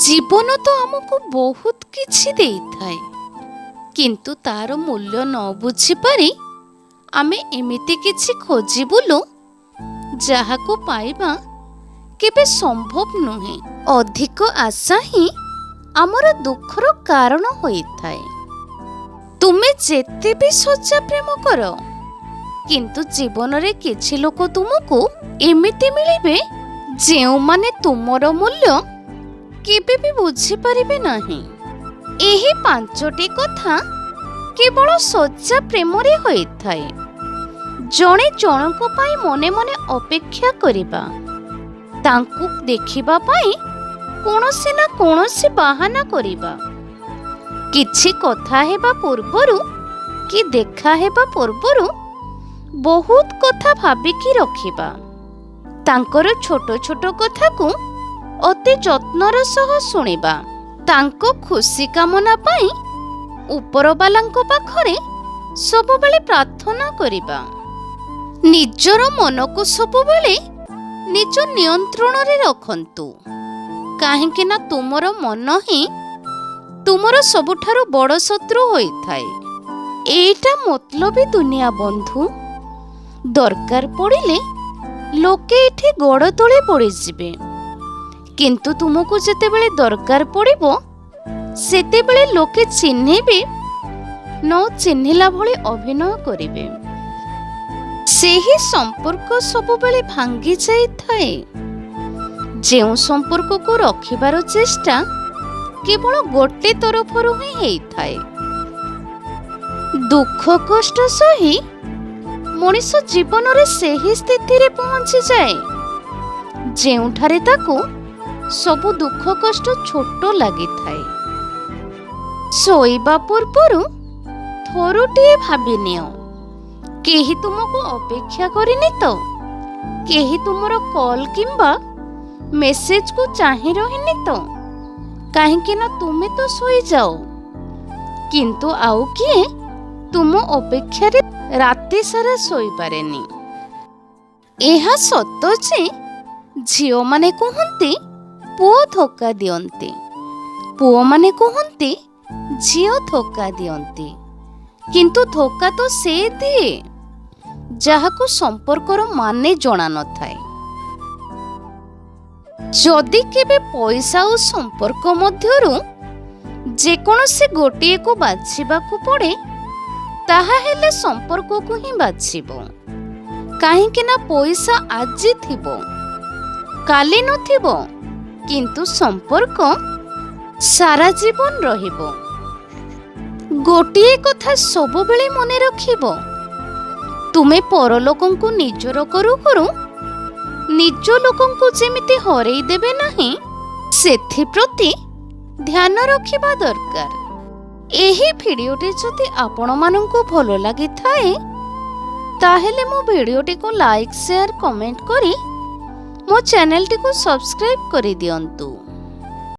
जीवन तो आमको बहुत किछि देइथाय किंतु तार मूल्य न बुझी पारि आमे एमिति किछि खोजी बुलु जाहाको पाइबा केबे संभव नुहे। अधिक आशा ही आमर दुखर कारण होइथाय। तुमे जेते भी सच्चा प्रेम कर किंतु जीवन रे किछि लोक तुमको एमिति मिलिबे जेउ माने तुमर मूल्य केबे भी बुझी पारिबे नाही। एही पांचटी कथा केवल सच्चा प्रेम रे होइथाय। जणे जनक पाई मने मने अपेक्षा करिबा, तांकु देखिबा पाई कोनोसी ना कोनोसी बाहाना करिबा, किछि कथा हेबा पूर्वरु कि देखा हेबा पूर्वरु बहुत कथा भाबिकी रखिबा, तांकर छोटो छोटो कथा को अति जत्नर सह शुणिबा, तांको खुशी कामना पाई उपरबालांको पाखरे सबुबेले प्रार्थना करिबा। निजर मन को सबुबेले निज नियंत्रण रे रखंतु, काहेकि ना तुमर मन ही तुमर सबुठारु बड़ शत्रु होइथाय। एटा मतलबी दुनिया बंधु। दरकार पड़िले लोके एठी गोड़ तळे पड़ी जिबे, किंतु तुमको जेतेबेले दरकार पड़िबो सेतेबेले लोके चिन्हिबे न चिन्हिला भली अभिनय करिबे। सेही संपर्क सबुबेले भांगी जाइथाय। जेउ संपर्क को रखिबार चेष्टा केवल गोटे तरफरु ही हेइथाय। दुख कष्ट सही मनुष्य जीवन रे सेही स्थिति रे पहुंची जाए जेउठारे ताकू सबु दुख कष्ट छोट लगी थाए। सोइबा पूर्वरु थोरुटिए भाबि नियो, केही तुमको अपेक्षा करिनि तो, केही तुमर कॉल किंबा मेसेज को चाहि रहिनि तो, काहेकि ना तुमे तो सोई जाओ किंतु आउ किए तुम अपेक्षा रे राति सारा सोई पारेनी। एहा सत्य जे झियो माने कहंती पुओ धोका दियंती, पुओ माने कहंती झियो धोका दियंती, किंतु धोका तो से दिए जाहाको संपर्कर माने जणा न थाए। जदि केबे पैसा और संपर्क मध्यरु जेकोनोसी गोटिए को बाछिबाकू पड़े ताहा हेले संपर्क को ही बाछिबो, काहेकि ना पैसा आजि थिबो काली नथिबो, किंतु संपर्क सारा जीवन रहिबो। गोटिए कथा सबुबेले मने रखिबो, तुमे परलोकंकु निजर करू करू निज लोकंकु जेमिति हरेई देबे नाही सेथि प्रति ध्यान रखिबा दरकार। एही भिडियोटी जदि आपण मानंकु भलो लागि थाए ताहेले मो भिडियोटी को लाइक शेयर कमेंट करी मो चैनल टी को सब्सक्राइब करि दियंतु।